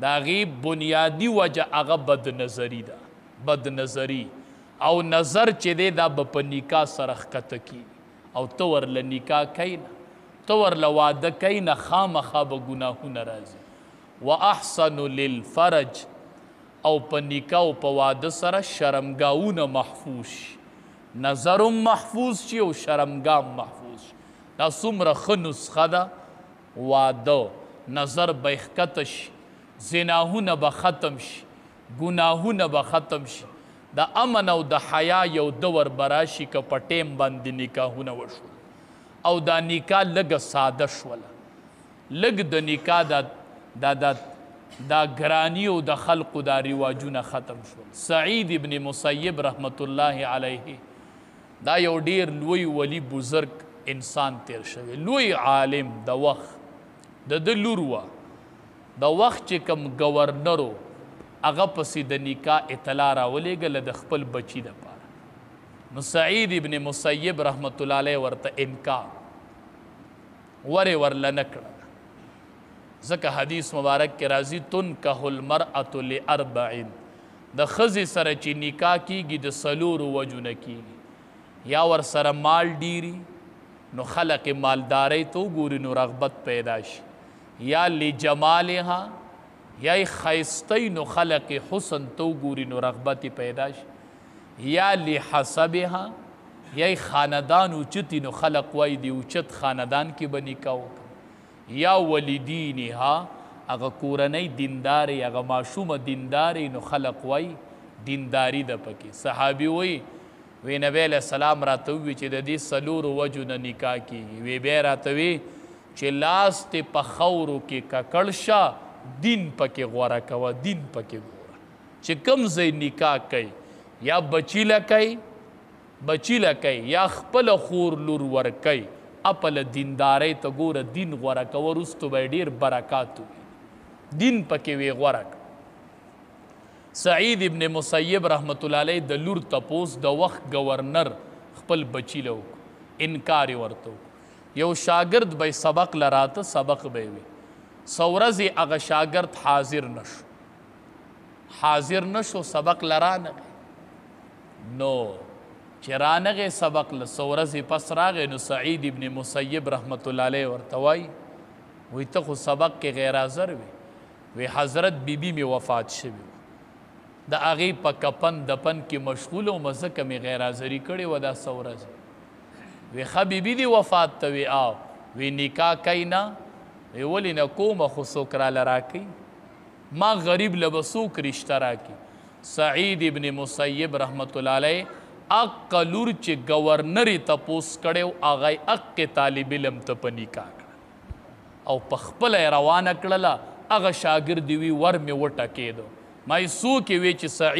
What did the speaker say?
دا غي بنیادی وجه هغه بدنظري ده بدنظري او نظر چې دی دا به په نکاح سره ښکته کېږي او ته ورله نکاح کوي نه ته ورله واده کوي نه خامخا به ګناهونه راځي واحسن للفرج او په نکاح او په واده سره شرمګاهونه محفوظ شي نظر هم محفوظ شي او شرمګاه هم محفوظ شي دا څومره ښه نسخه ده واده نظر به ښکته شي زناهونه به ختم شي ګناهونه به ختم شي د امن او د حیا یو دور به راشي که په ټیم باندې نکاحونه وشول او دا نکاح لږه ساده شوله لږ د نکاح دا ګرانی او د خلقو دا رواجونه ختم شول سعید ابن مسیب رحمت الله علیه دا یو ډیر لوی ولی بزرگ انسان تیر شوی لوی عالم د وخت د ده لور وه د وخت چې کوم گورنرو هغه پسې د نکاح اطلاع راولېږله د خپل بچي دپاره نو سعید ابن مسیب رحمت الله علیه ورته انکار ورله نه کړله ځکه حدیث مبارک کې راځي تنکح المرأة لاربع د ښځې سره چې نکاح کیږي د څلورو وجو نه کیږي یا ورسره مال ډیري نو خلق مالدارۍ ته وګوري نو رغبت پیدا شي یا لجمالها یا ښایستی نو خلق حسن ته وګوري نو رغبت پیدا شي یا لحسبها یا خاندان اوچتي نو خلق وایي د اوچت خاندان کې به نکاح وکړي یا ولدینها هغه کورنۍ دیندارې هغه ماشومه دیندارې نو خلق وایي دینداري ده پکې صحابي وایي وی نبی علیہ السلام راته ووي چې د دې څلورو وجو نه نکاح کېږي وی بیا راته وی چې لاس تې په خاورو کې ککړ شه دین پکې غوره کوه دین پکې ګوره چې کوم ځای نکاح کوي یا بچي له کوي یا خپله خور لور ورکوي اپله دیندارۍ ته ګوره دین غوره کوه وروستو به یې ډېر برکات وي دین پکې وی غوره کوه سعید ابن مسیب رحمت الله علیه د لور تپوس د وخت گورنر خپل بچی له وکړو انکار یې ورته وکړو یو شاګرد به سبق لراته سبق به وي څه ورځې هغه شاګرد حاضر نشو سبق لرانغی نو چې رانغی سبق له څه ورځې پس راغی نو سعید ابن مسیب رحمت الله علیه ورته وایي وایي ته خو سبق کې غیر حاضر وی حضرت بیبي مې وفات شوي د هغې په کپن دپن کې مشغول وم ځکه مې غیر حاضري کړې وه دا څه ورځې وی ښه بیبي دې وفات ته وی آو وی نکاح کوي نه وی ولې نه کومه خو څوک راله راکوي ما غریب له به څوک رشته راکړي سعید ابن مسیب رحمت الله علیه اقه لور چې گورنر یې تپوس کړی و هغه یې اقې طالب علم ته په نکاح کړه او په خپله یې روانه کړله هغه شاګرد وي ور مې وټکېدو ما یې څوک یې وی چې سعید